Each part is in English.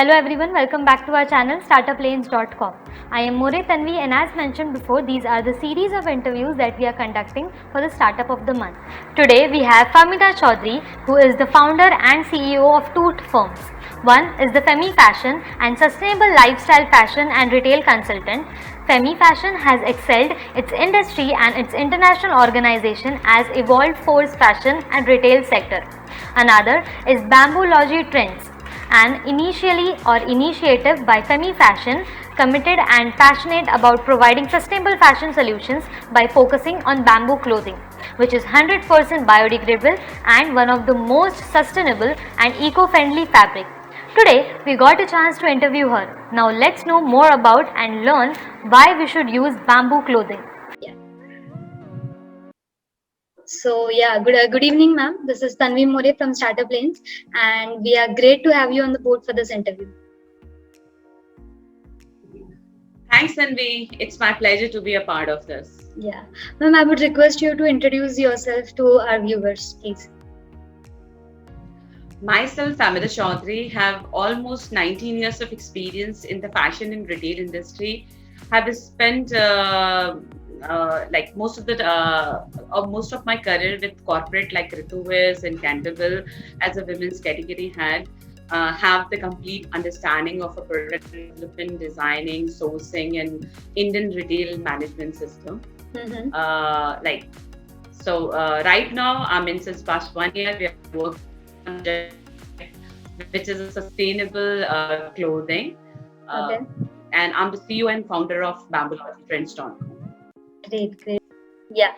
Hello everyone, welcome back to our channel startuplanes.com. I am More Tanvi, and as mentioned before, these are the series of interviews that we are conducting for the Startup of the Month. Today we have Fahmeeda Choudhry, who is the founder and CEO of two firms. One is the Femi Fashion and sustainable lifestyle fashion and retail consultant. Femi Fashion has excelled its industry and its international organization as evolved force fashion and retail sector. Another is BamboologyTrends, an initiative by Femi Fashion, committed and passionate about providing sustainable fashion solutions by focusing on bamboo clothing, which is 100% biodegradable and one of the most sustainable and eco-friendly fabric. Today, we got a chance to interview her. Now let's know more about and learn why we should use bamboo clothing. Yeah. Good evening, ma'am. This is Tanvi More from Startup Lanes, and we are great to have you on the board for this interview. Thanks, Tanvi. It's my pleasure to be a part of this. Yeah, ma'am, I would request you to introduce yourself to our viewers, please. Myself, Fahmeeda Choudhry, have almost 19 years of experience in the fashion and retail industry. Have spent like most of my career with corporate like Rituwears and Canterville as a women's category head. Have the complete understanding of a product development, designing, sourcing, and Indian retail management system. Mm-hmm. Right now, I mean, since past 1 year, we are working on a project which is a sustainable clothing. Okay. And I'm the CEO and founder of BamboologyTrends.com. Great. Yeah.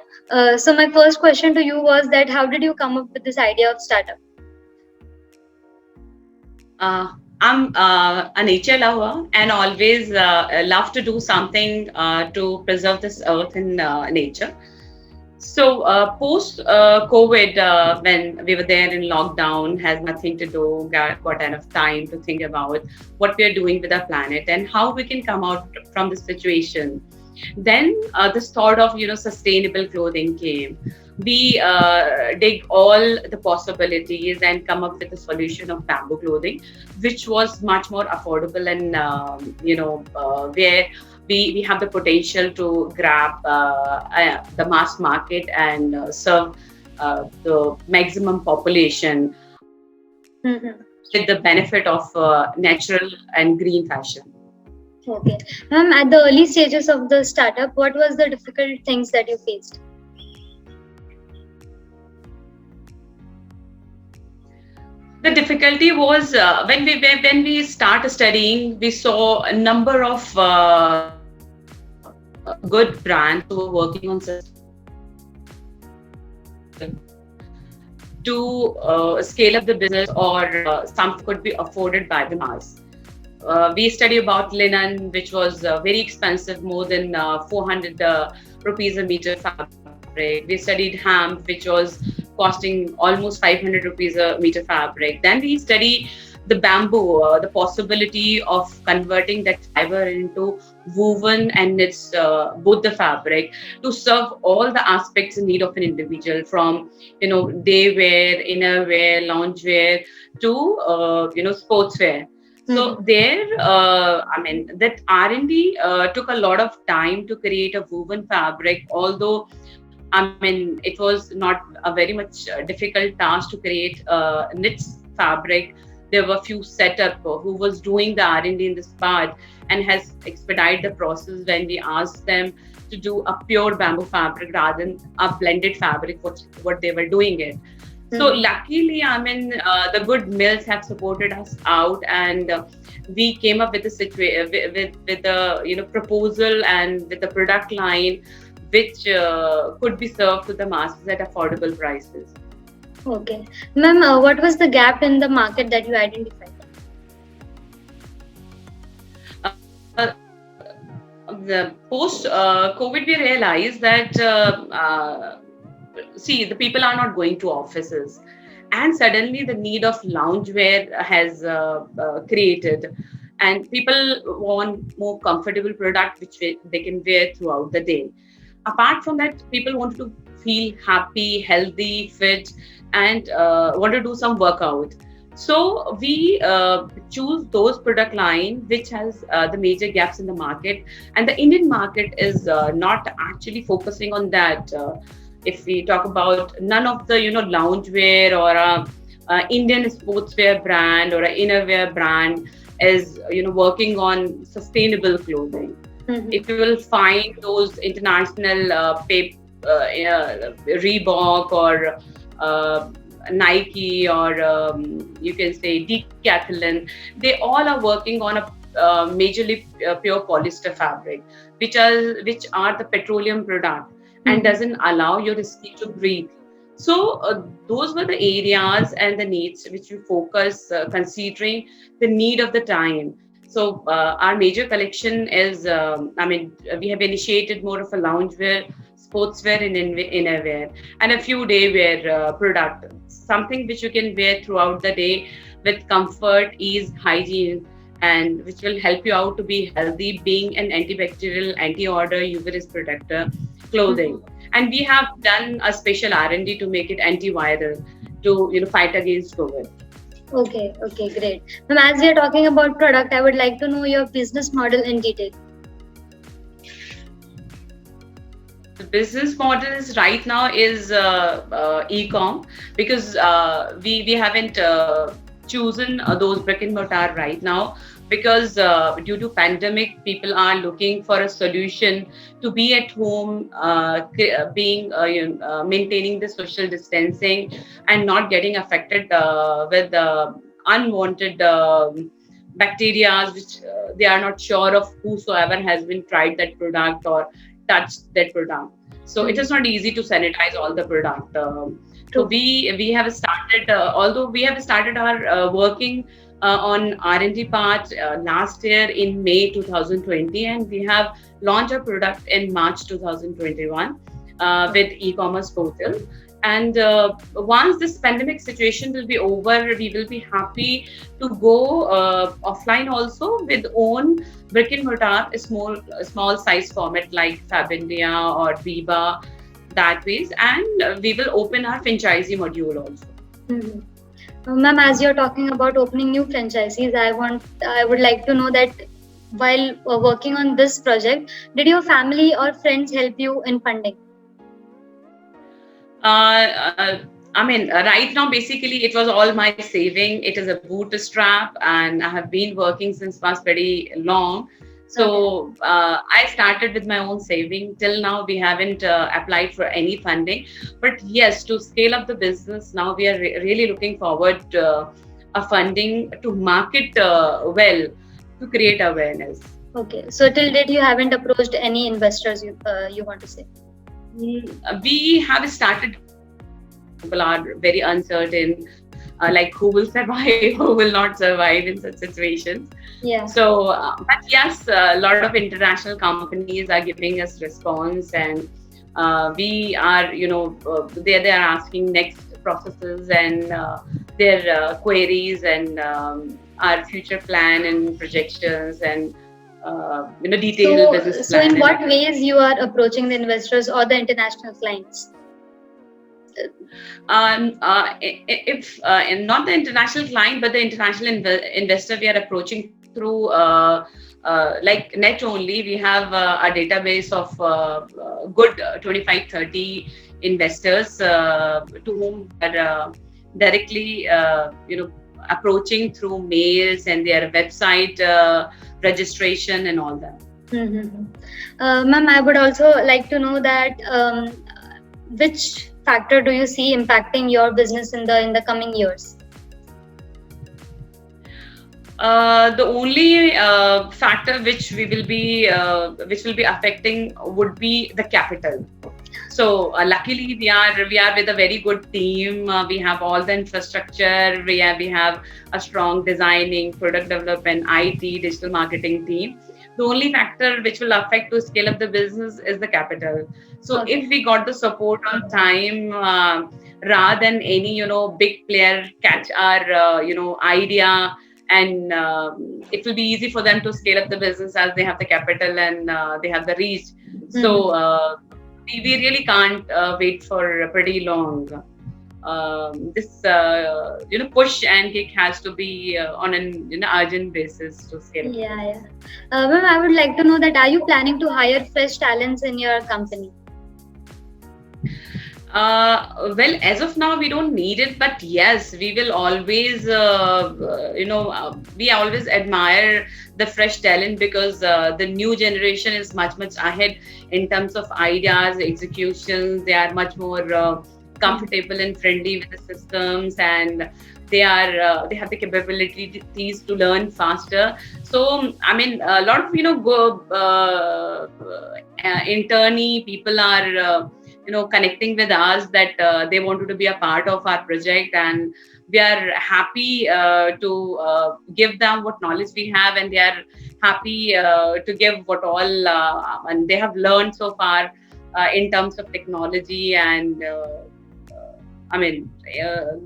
So my first question to you was that how did you come up with this idea of startup? I'm a nature lover and always love to do something to preserve this earth and nature. So post COVID, when we were there in lockdown, has nothing to do, got enough time to think about what we are doing with our planet and how we can come out from this situation. Then this thought of sustainable clothing came. We dig all the possibilities and come up with a solution of bamboo clothing, which was much more affordable and where we have the potential to grab the mass market and serve the maximum population. Mm-hmm. With the benefit of natural and green fashion. Okay. Ma'am, at the early stages of the startup, what was the difficult things that you faced? The difficulty was when we start studying, we saw a number of good brands who were working on to scale up the business, or some could be afforded by the mass. We study about linen, which was very expensive, more than 400 rupees a meter fabric. We studied hemp, which was costing almost 500 rupees a meter fabric. Then we study the bamboo, the possibility of converting that fiber into woven and knits both the fabric to serve all the aspects in need of an individual, from day wear, inner wear, lounge wear to sports wear. So there, that R&D took a lot of time to create a woven fabric. Although, it was not a very much difficult task to create knits fabric. There were few setup who was doing the R&D in this part and has expedited the process when we asked them to do a pure bamboo fabric rather than a blended fabric, what they were doing it. So luckily, the good mills have supported us out, and we came up with a with a proposal and with a product line which could be served to the masses at affordable prices. Okay, ma'am, what was the gap in the market that you identified? The post COVID, we realized that. See, the people are not going to offices, and suddenly the need of loungewear has created, and people want more comfortable product which they can wear throughout the day. Apart from that, people want to feel happy, healthy, fit, and want to do some workout. So we choose those product line which has the major gaps in the market, and the Indian market is not actually focusing on that. If we talk about none of the loungewear or Indian sportswear brand or an innerwear brand is working on sustainable clothing. If you will find those international Reebok or Nike or you can say Decathlon, they all are working on a majorly pure polyester fabric, which are the petroleum product and doesn't allow your skin to breathe. So those were the areas and the needs which we focus, considering the need of the time. So our major collection is, we have initiated more of a loungewear, sportswear, and innerwear, and a few day wear product. Something which you can wear throughout the day with comfort, ease, hygiene, and which will help you out to be healthy, being an antibacterial, anti-odor, UV-rays protector clothing. And we have done a special R&D to make it antiviral to fight against COVID. Okay, okay, great. Ma'am, as we are talking about product, I would like to know your business model in detail. The business model is right now is e-com, because we haven't chosen those brick and mortar right now, because due to pandemic people are looking for a solution to be at home, being maintaining the social distancing and not getting affected with unwanted bacteria, which they are not sure of whosoever has been tried that product or touched that product. So it is not easy to sanitize all the product. So we have started, although we have started our working on R&D part last year in May 2020, and we have launched our product in March 2021 with e-commerce portal. And once this pandemic situation will be over, we will be happy to go offline also with own brick and mortar, small size format like Fabindia or Biba, that ways, and we will open our franchisee module also. Ma'am, as you're talking about opening new franchisees, I would like to know that while working on this project, did your family or friends help you in funding? Right now, basically, it was all my saving. It is a bootstrap, and I have been working since past very long. So I started with my own saving. Till now, we haven't applied for any funding. But yes, to scale up the business, now we are really looking forward to a funding to market well, to create awareness. Okay, so till date you haven't approached any investors, you want to say? We have started. People are very uncertain, like who will survive, who will not survive in such situations. Yeah. So, but yes, a lot of international companies are giving us response, and we are, they are asking next processes and their queries and our future plan and projections and detailed business plan. So, in what ways you are approaching the investors or the international clients? If not the international client, but the international investor, we are approaching through like net only. We have a database of good 25-30 investors to whom we are directly approaching through mails and their website registration and all that. Ma'am, I would also like to know that which factor do you see impacting your business in the coming years? The only factor which will be affecting would be the capital. So luckily we are with a very good team. We have all the infrastructure. We have a strong designing, product development, IT, digital marketing team. The only factor which will affect to scale up the business is the capital. So if we got the support on time, rather than any big player catch our idea, and it will be easy for them to scale up the business as they have the capital and they have the reach. So we really can't wait for pretty long. this push and kick has to be on an urgent basis to scale up the Yeah, business. yeah. Ma'am, I would like to know that are you planning to hire fresh talents in your company? Well, as of now, we don't need it, but yes, we will always, we always admire the fresh talent because the new generation is much, much ahead in terms of ideas, executions. They are much more comfortable and friendly with the systems, and they have the capabilities to learn faster. So, I mean, a lot of internally people are. Connecting with us that they wanted to be a part of our project, and we are happy to give them what knowledge we have, and they are happy to give what all and they have learned so far in terms of technology and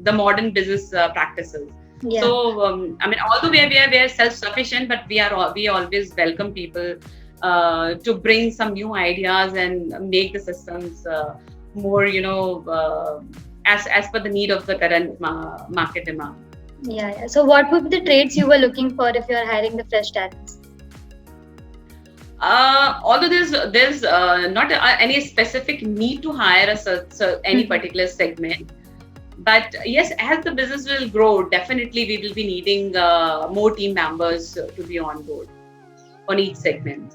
the modern business practices. Yeah. So although we are self-sufficient, but we always welcome people to bring some new ideas and make the systems more, as per the need of the current market demand. Yeah, yeah. So, what would be the traits you were looking for if you are hiring the fresh talents? Although there's not any specific need to hire any Mhm. particular segment, but yes, as the business will grow, definitely we will be needing more team members to be on board on each segment,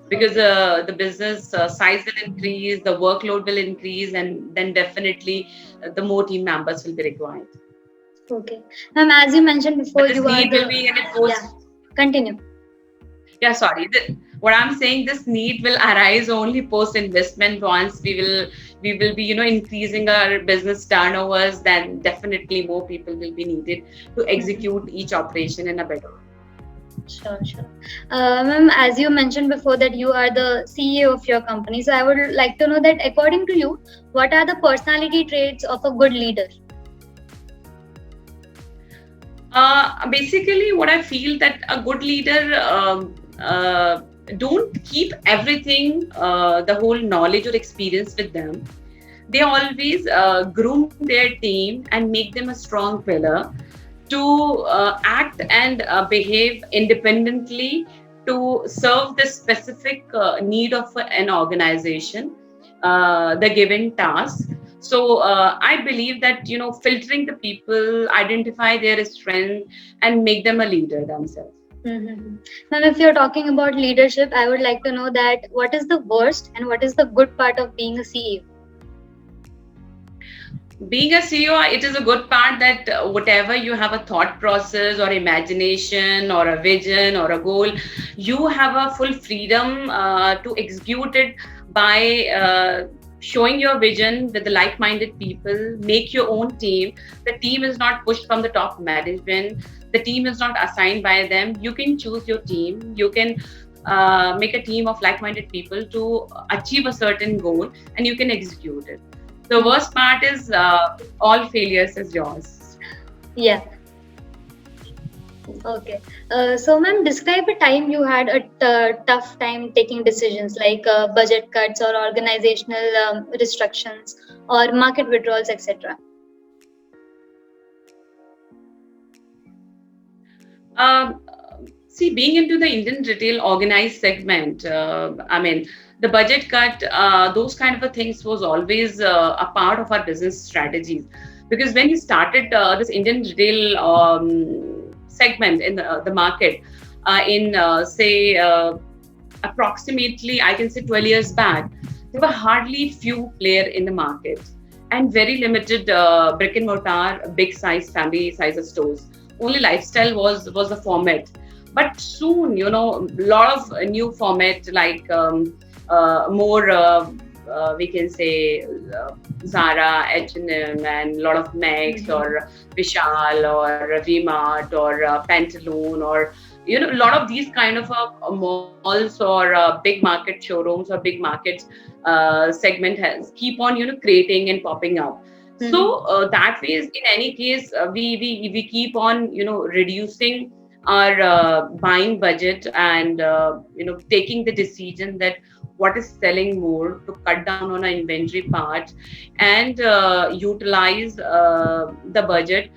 because Okay. the business size will increase, the workload will increase, and then definitely the more team members will be required. Okay. Ma'am, as you mentioned before, But this you are need will the. be in a Yeah. post. Continue. Yeah, sorry. What I'm saying, this need will arise only post investment. Once we will be increasing our business turnovers, then definitely more people will be needed to Mhm. execute each operation in a better way. Sure, sure. Ma'am, as you mentioned before that you are the CEO of your company, so I would like to know that according to you, what are the personality traits of a good leader? Basically, what I feel that a good leader don't keep everything, the whole knowledge or experience with them. They always groom their team and make them a strong pillar to act and behave independently to serve the specific need of an organization, the given task. So I believe that filtering the people, identify their strength, and make them a leader themselves. Mm-hmm. Ma'am, if you're talking about leadership, I would like to know that what is the worst and what is the good part of being a CEO? Being a CEO, it is a good part that whatever you have a thought process or imagination or a vision or a goal, you have a full freedom to execute it by showing your vision with the like-minded people. Make your own team. The team is not pushed from the top management. The team is not assigned by them. You can choose your team. You can make a team of like-minded people to achieve a certain goal, and you can execute it. The Mm. worst part is all failures is yours. Yeah. Okay. So, ma'am, describe a time you had a tough time taking decisions like budget cuts or organizational restrictions or market withdrawals, etc. Um, See, being into the Indian retail organized segment, the budget cut, those kind of a things was always a part of our business strategies. Because when we started this Indian retail segment in the market, in say approximately, I can say 12 years back, there were hardly few player in the market and very limited brick and mortar, big size, family size of stores. Only lifestyle was the format. But soon, a lot of new format like more, we can say, Zara, H&M, and a lot of Max Mm-hmm. or Vishal or V-Mart or Pantaloon, or a lot of these kind of malls or big market showrooms or big markets segment has keep on creating and popping up. Mm-hmm. So that way, in any case, we keep on reducing our buying budget and taking the decision that what is selling more, to cut down on our inventory part, and utilize the budget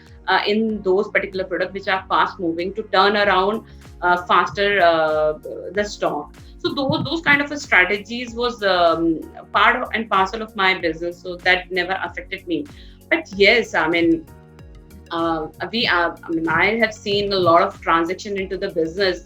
in those particular products which are fast moving, to turn around faster the stock. So those kind of a strategies was part of, and parcel of my business, so that never affected me. But yes, I mean, I mean, I have seen a lot of transaction into the business.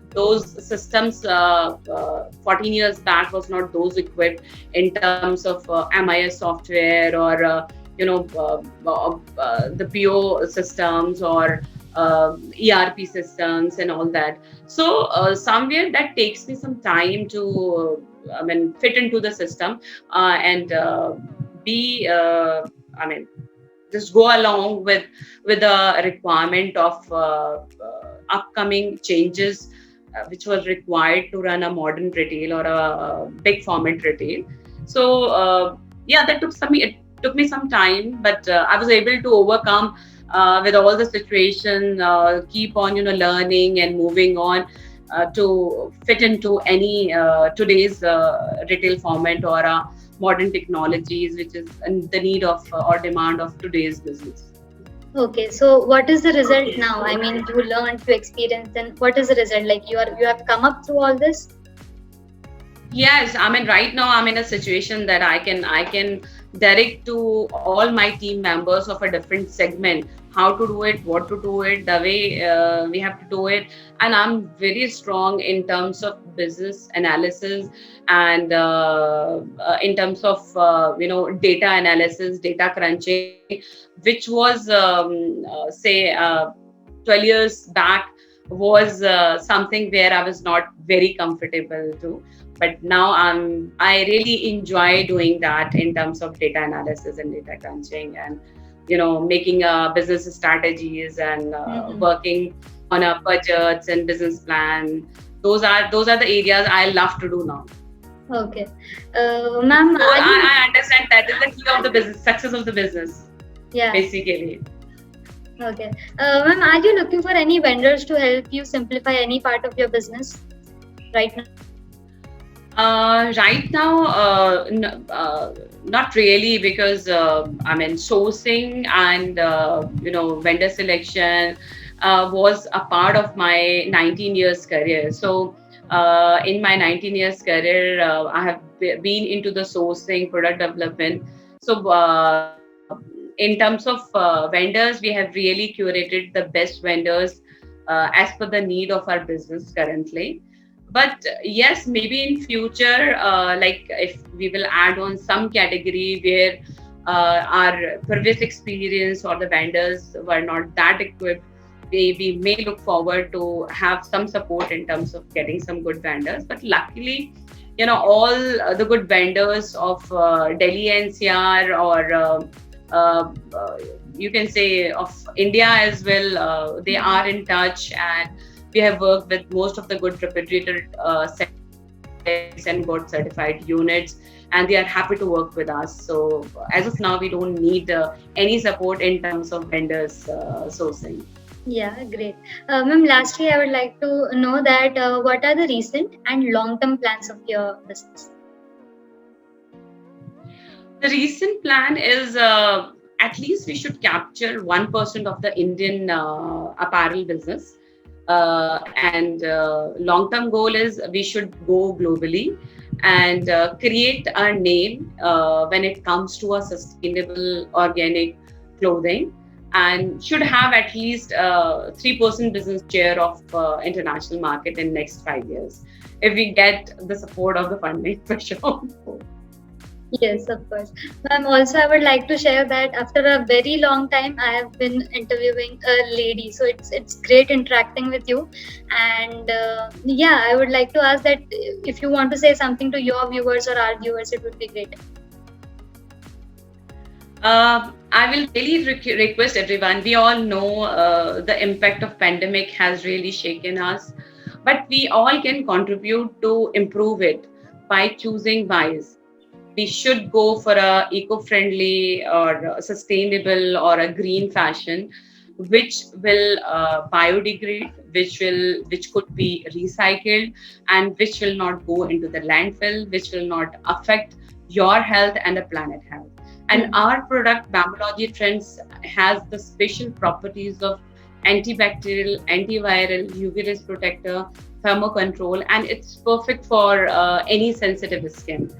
Those systems 14 years back was not those equipped in terms of MIS software, or the PO systems, or ERP systems and all that. So somewhere that takes me some time to, I mean, fit into the system, and be, I mean, just go along with the requirement of upcoming changes which was required to run a modern retail or a big format retail. So yeah, that took me some time, but I was able to overcome with all the situation, keep on learning and moving on, to fit into any today's retail format, or modern technologies which is in the need of or demand of today's business. Okay, so what is the result now? I mean, you learned, you experienced, and what is the result? Like you have come up through all this? Yes, I mean, right now I'm in a situation that I can direct to all my team members of a different segment how to do it, what to do it, the way we have to do it, and I'm very strong in terms of business analysis, and in terms of data analysis, data crunching, which was say 12 years back was something where I was not very comfortable to. But now I really enjoy doing that in terms of data analysis and data crunching, and making business strategies, and working on a budgets and business plan. Those are the areas I love to do now. Okay, ma'am, So I understand that is the key of the business success of the business, yeah. basically. Okay, ma'am, are you looking for any vendors to help you simplify any part of your business right now? Right now, not really, because I mean, sourcing and vendor selection was a part of my 19 years career. So in my 19 years career, I have been into the sourcing, product development. So in terms of vendors, we have really curated the best vendors as per the need of our business currently. But yes, maybe in future, like if we will add on some category where our previous experience or the vendors were not that equipped, we may look forward to have some support in terms of getting some good vendors. But luckily, all the good vendors of Delhi NCR, or uh, you can say of India as well, they are in touch, and we have worked with most of the good reputed sellers and got certified units, and they are happy to work with us. So as of now, we don't need any support in terms of vendors sourcing. Yeah, great. Ma'am, lastly, I would like to know that what are the recent and long-term plans of your business? The recent plan is, at least we should capture 1% of the Indian apparel business. And long-term goal is we should go globally, and create a name when it comes to a sustainable organic clothing, and should have at least 3% business share of international market in next 5 years, if we get the support of the funding for sure. Yes, of course. Ma'am, also I would like to share that after a very long time, I have been interviewing a lady. So it's great interacting with you. And yeah, I would like to ask that if you want to say something to your viewers or our viewers, it would be great. I will really request everyone. We all know the impact of pandemic has really shaken us, but we all can contribute to improve it by choosing wise. We should go for a eco-friendly or a sustainable or a green fashion, which will biodegrade, which could be recycled, and which will not go into the landfill, which will not affect your health and the planet health. And our product Bamboology Trends has the special properties of antibacterial, antiviral, UV rays protector, thermo control, and it's perfect for any sensitive skin.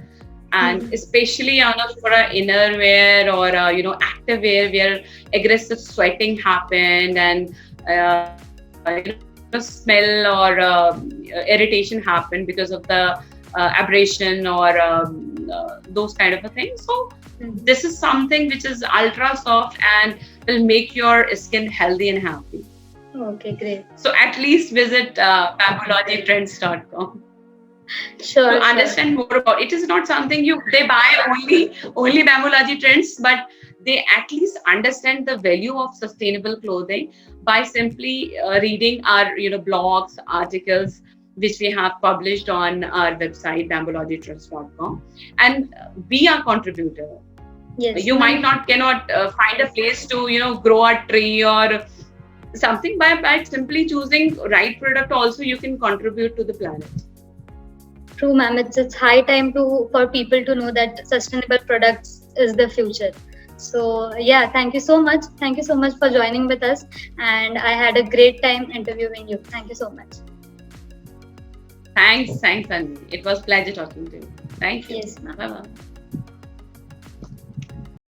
And especially for a inner wear or active wear where aggressive sweating happened, and smell or irritation happened because of the abrasion or those kind of a thing. So this is something which is ultra soft and will make your skin healthy and happy. Okay, great. So at least visit BamboologyTrends.com Sure. to understand more about it. Is not something they buy only Bamboology Trends, but they at least understand the value of sustainable clothing by simply reading our blogs, articles which we have published on our website BamboologyTrends.com, and be a contributor. Yes. You might cannot find a place to grow a tree or something. By simply choosing right product also you can contribute to the planet. True, ma'am. It's high time for people to know that sustainable products is the future. So yeah, thank you so much. Thank you so much for joining with us, and I had a great time interviewing you. Thank you so much. Thanks, Anvi. It was pleasure talking to you. Thank you. Yes, ma'am. Bye bye.